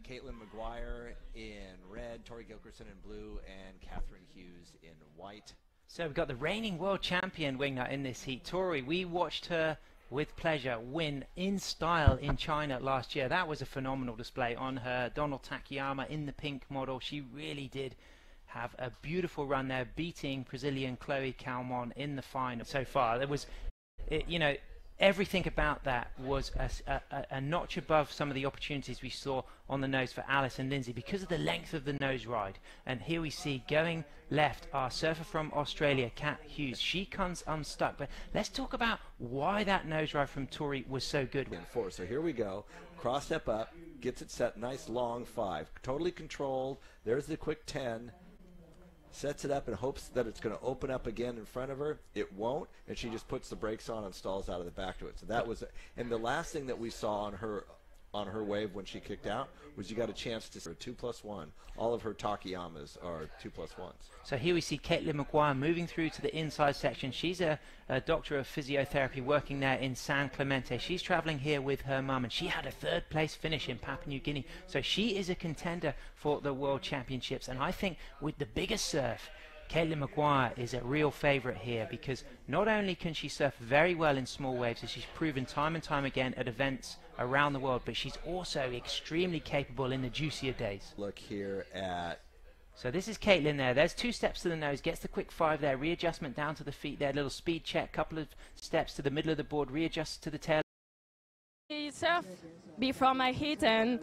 Kaitlin Maguire in red, Tory Gilkerson in blue, and Kathryn Hughes in white. So we've got the reigning world champion wingnut in this heat, Tory. We watched her with pleasure win in style in China last year. That was a phenomenal display on her Donald Takayama in the pink model. She really did have a beautiful run there, beating Brazilian Chloe Calmon in the final. So far, there was, you know, everything about that was a notch above some of the opportunities we saw on the nose for Alice and Lindsay because of the length of the nose ride. And here we see going left our surfer from Australia, Kat Hughes. She comes unstuck. But let's talk about why that nose ride from Tory was so good. So here we go. Cross step up, gets it set, nice long 5. Totally controlled. There's the quick 10. Sets it up and hopes that it's going to open up again in front of her. It won't, and she just puts the brakes on and stalls out of the back to it. So that was, and the last thing that we saw on her wave when she kicked out was you got a chance to see 2+1. All of her Takiyamas are 2+1s. So here we see Kaitlin Maguire moving through to the inside section. She's a doctor of physiotherapy working there in San Clemente. She's traveling here with her mum, and she had a 3rd place finish in Papua New Guinea. So she is a contender for the World Championships. And I think with the bigger surf, Kaitlin Maguire is a real favourite here because not only can she surf very well in small waves, as she's proven time and time again at events around the world, but she's also extremely capable in the juicier days. Look here at... So this is Kaitlin there. There's 2 steps to the nose, gets the quick 5 there, readjustment down to the feet there, little speed check, couple of steps to the middle of the board, readjust to the tail. I surf before my heat and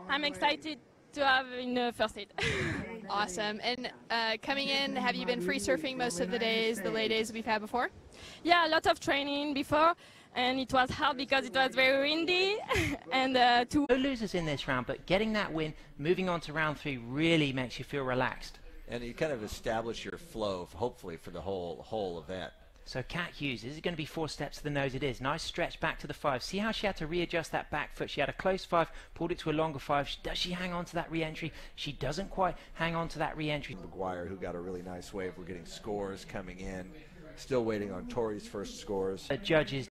I'm excited to have in the first heat. Awesome. And coming in, have you been free surfing most of the days, the lay days we've had before? Yeah, a lot of training before, and it was hard because it was very windy. And No losers in this round, but getting that win, moving on to round 3 really makes you feel relaxed. And you kind of establish your flow, hopefully, for the whole event. So Kat Hughes, is it going to be 4 steps to the nose? It is. Nice stretch back to the 5. See how she had to readjust that back foot. She had a close 5, pulled it to a longer 5. Does she hang on to that re-entry? She doesn't quite hang on to that re-entry. Maguire, who got a really nice wave. We're getting scores coming in. Still waiting on Tory's first scores. Judges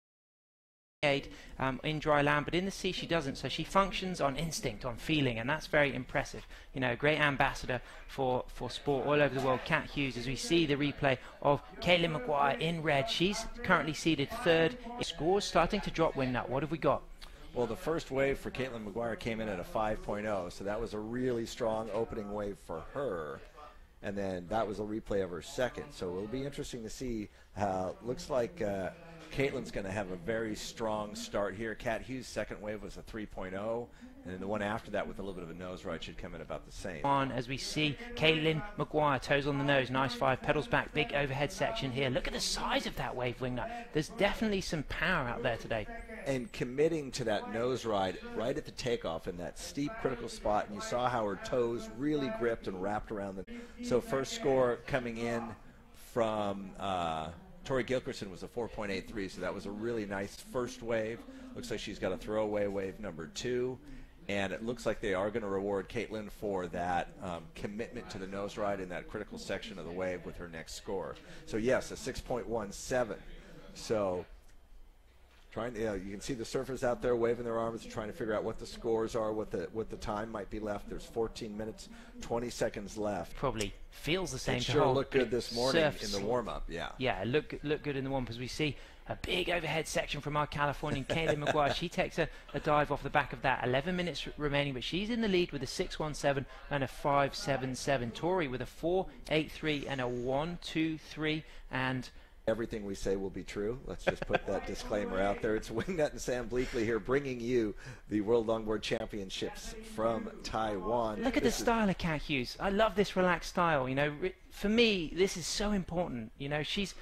in dry land, but in the sea she doesn't, so she functions on instinct, on feeling, and that's very impressive. You know, great ambassador for sport all over the world. Kat Hughes, as we see the replay of Kaitlin Maguire in red, she's currently seeded 3rd. Scores starting to drop, wingnut. What have we got? Well, the first wave for Kaitlin Maguire came in at a 5.0, so that was a really strong opening wave for her. And then that was a replay of her second, so it'll be interesting to see. Looks like Kaitlin's going to have a very strong start here. Kat Hughes' second wave was a 3.0, and then the one after that with a little bit of a nose ride should come in about the same. On as we see Kaitlin Maguire, toes on the nose, nice 5, pedals back, big overhead section here. Look at the size of that wave, wingnut. There's definitely some power out there today. And committing to that nose ride right at the takeoff in that steep critical spot, and you saw how her toes really gripped and wrapped around them. So first score coming in from Tory Gilkerson was a 4.83, so that was a really nice first wave. Looks like she's got a throwaway wave number 2, and it looks like they are going to reward Kaitlin for that commitment to the nose ride in that critical section of the wave with her next score. So yes, a 6.17. So trying, you can see the surfers out there waving their arms, trying to figure out what the scores are, what the time might be left. There's 14 minutes, 20 seconds left. Probably feels the same. It sure looked good this morning in the warm-up. Yeah, look good in the warm-up, as we see a big overhead section from our Californian Kaitlin Maguire. She takes a dive off the back of that. 11 minutes remaining, but she's in the lead with a 6.17 and a 5.77. Tory with a 4.83 and a 1.23, and everything we say will be true. Let's just put that disclaimer out there. It's Wingnut and Sam Bleakley here bringing you the World Longboard Championships from Taiwan. Look at the style of Kat Hughes. I love this relaxed style. You know, for me, this is so important. You know, she's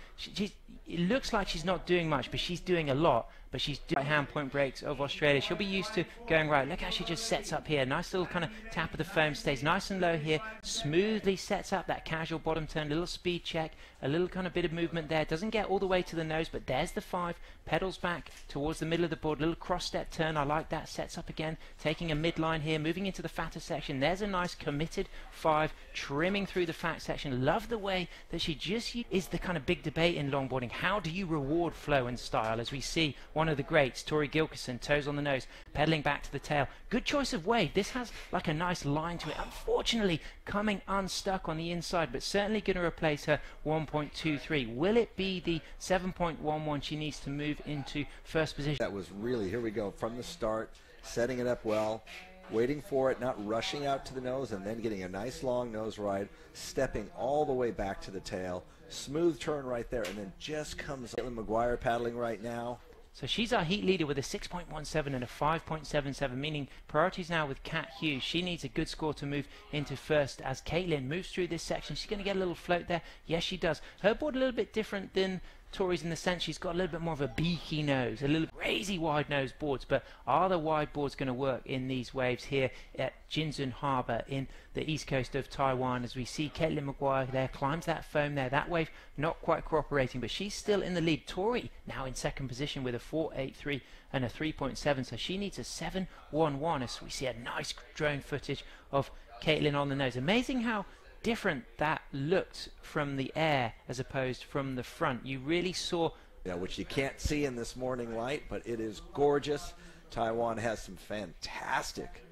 it looks like she's not doing much, but she's doing a lot. But she's doing hand point breaks of Australia. She'll be used to going right. Look how she just sets up here. Nice little kind of tap of the foam. Stays nice and low here. Smoothly sets up that casual bottom turn. Little speed check. A little kind of bit of movement there. Doesn't get all the way to the nose, but there's the 5. Pedals back towards the middle of the board. Little cross step turn. I like that. Sets up again. Taking a midline here. Moving into the fatter section. There's a nice committed 5. Trimming through the fat section. Love the way that she just is the kind of big debate in longboarding. How do you reward flow and style? As we see one of the greats, Tory Gilkerson, toes on the nose, pedaling back to the tail. Good choice of wave. This has like a nice line to it. Unfortunately, coming unstuck on the inside, but certainly going to replace her 1.23. Will it be the 7.11 she needs to move into first position? That was really, here we go, from the start, setting it up well, waiting for it, not rushing out to the nose, and then getting a nice long nose ride, stepping all the way back to the tail. Smooth turn right there, and then just comes Kaitlin Maguire paddling right now. So she's our heat leader with a 6.17 and a 5.77, meaning priorities now with Kat Hughes. She needs a good score to move into first as Kaitlin moves through this section. She's going to get a little float there. Yes, she does. Her board a little bit different than Tory's in the sense she's got a little bit more of a beaky nose, a little crazy wide nose boards, but are the wide boards going to work in these waves here at Jinzhou Harbour in the east coast of Taiwan? As we see Kaitlin Maguire there, climbs that foam there, that wave not quite cooperating, but she's still in the lead. Tory now in second position with a 4.83 and a 3.7, so she needs a 7.11 as we see a nice drone footage of Kaitlin on the nose. Amazing how different that looked from the air as opposed from the front. You really saw, which you can't see in this morning light, but it is gorgeous. Taiwan has some fantastic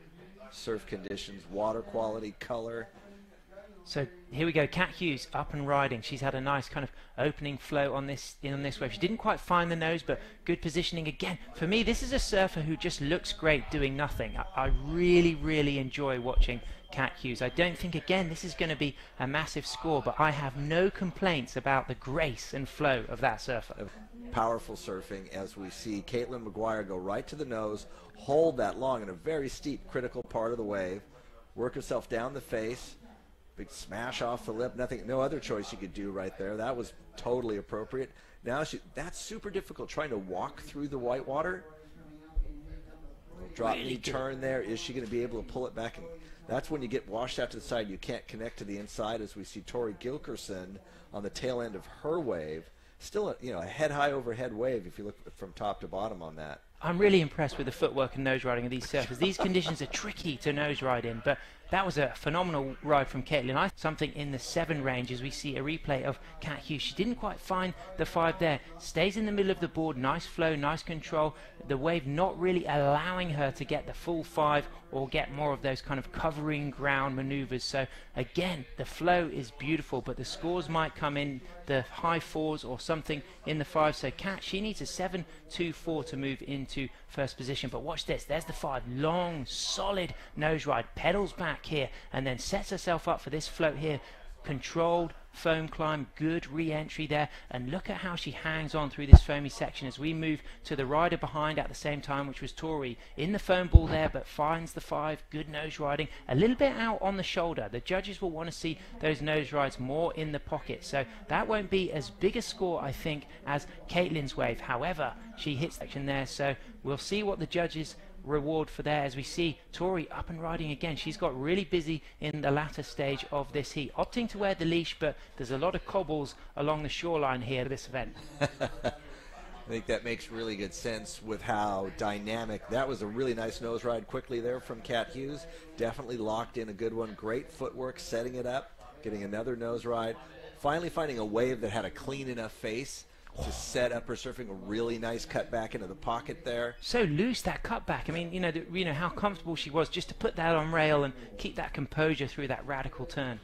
surf conditions, water quality, color. So here we go, Kat Hughes up and riding. She's had a nice kind of opening flow on this wave. She didn't quite find the nose, but good positioning again. For me, this is a surfer who just looks great doing nothing. I really, really enjoy watching Kat Hughes. I don't think, again, this is going to be a massive score, but I have no complaints about the grace and flow of that surfer. Powerful surfing as we see Kaitlin Maguire go right to the nose, hold that long in a very steep, critical part of the wave, work herself down the face, big smash off the lip, no other choice you could do right there. That was totally appropriate. Now that's super difficult, trying to walk through the white water. Drop knee turn there. Is she going to be able to pull it back? And that's when you get washed out to the side. You can't connect to the inside, as we see Tory Gilkerson on the tail end of her wave. Still a head-high overhead wave if you look from top to bottom on that. I'm really impressed with the footwork and nose riding of these surfers. These conditions are tricky to nose ride in, but that was a phenomenal ride from Kaitlin. Something in the 7 range as we see a replay of Kat Hughes. She didn't quite find the 5 there. Stays in the middle of the board. Nice flow, nice control. The wave not really allowing her to get the full 5 or get more of those kind of covering ground maneuvers. So again, the flow is beautiful, but the scores might come in the high 4s or something in the 5. So Kat, she needs a 7.24 to move into first position. But watch this. There's the 5. Long, solid nose ride. Pedals back here and then sets herself up for this float here. Controlled foam climb, good re-entry there, and look at how she hangs on through this foamy section as we move to the rider behind at the same time, which was Tory, in the foam ball there, but finds the 5. Good nose riding, a little bit out on the shoulder. The judges will want to see those nose rides more in the pocket, so that won't be as big a score, I think, as Kaitlin's wave. However, she hits section there, so we'll see what the judges reward for there as we see Tory up and riding again. She's got really busy in the latter stage of this heat, opting to wear the leash, but there's a lot of cobbles along the shoreline here at this event. I think that makes really good sense with how dynamic. That was a really nice nose ride quickly there from Kat Hughes. Definitely locked in a good one. Great footwork, setting it up, getting another nose ride. Finally finding a wave that had a clean enough face to set up her surfing. A really nice cut back into the pocket there. So loose, that cut back. I mean, you know how comfortable she was just to put that on rail and keep that composure through that radical turn.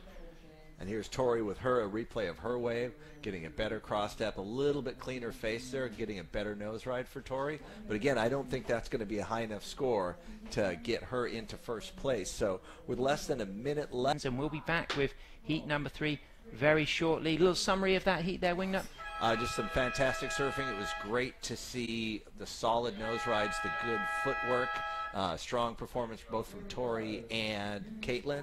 And here's Tory with a replay of her wave, getting a better cross step, a little bit cleaner face there, getting a better nose ride for Tory. But again, I don't think that's going to be a high enough score to get her into first place. So with less than a minute left. And we'll be back with heat number 3 very shortly. A little summary of that heat there, Wingnut. Just some fantastic surfing. It was great to see the solid nose rides, the good footwork, strong performance both from Tory and Kaitlin.